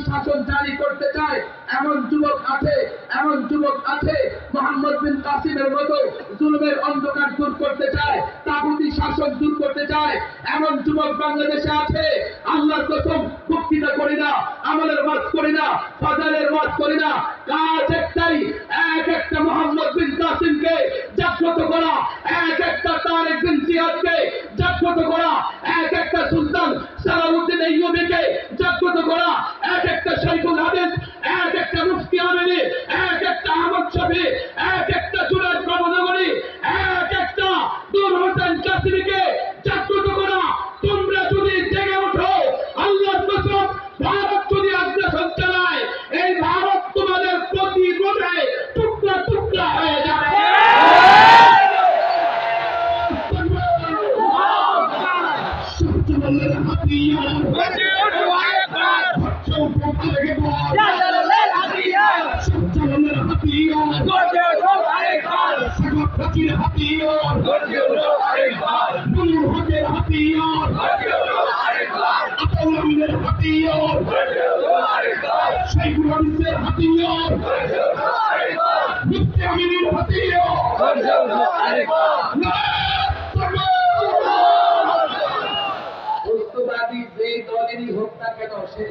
শাসন জারি করতে চায় এমন যুবক আছে, এমন যুবক আছে মোহাম্মদ বিন কাসিমের মতো জুলুমের অন্ধকার দূর করতে চায়, তাগুতি শাসন দূর করতে চায় এমন যুবক বাংলাদেশে আছে। আল্লাহর কসম, বক্তৃতা করি না, আমলের ওয়াজ করি না, ফাজাইলের ওয়াজ করি না, কাজ একটাই, এক একটা মোহাম্মদ বিন কাসিমকে জাগ্রত করা, এক একটা তারেক বিন জিয়াদকে জাগ্রত করা, এক একটা সুলতান সালাউদ্দিন আইয়ুবীকে জাগ্রত করা, এক একটা শৈখুল হাদিস, এক একটা মুফতি আমিনী, এক একটা আহমদ শফী, এক একটা জুনায়েদ প্রবনগরী, এক একটা নূর হোসেন কাসিমীকে জাগ্রত করা। তোমরা যদি জেগে ওঠো, আল্লাহর কসম, ভারত যদি আগ্রাসন চালায়, এই ভারত তোমাদের প্রতিরোধে টুকরা টুকরা হয়ে যাবে। শৈখুল হাদিসের হাতিয়ার, মুফতি আমিনীর হাতিয়ার, বস্তুবাদী যে দলেরই হোক না কেন সে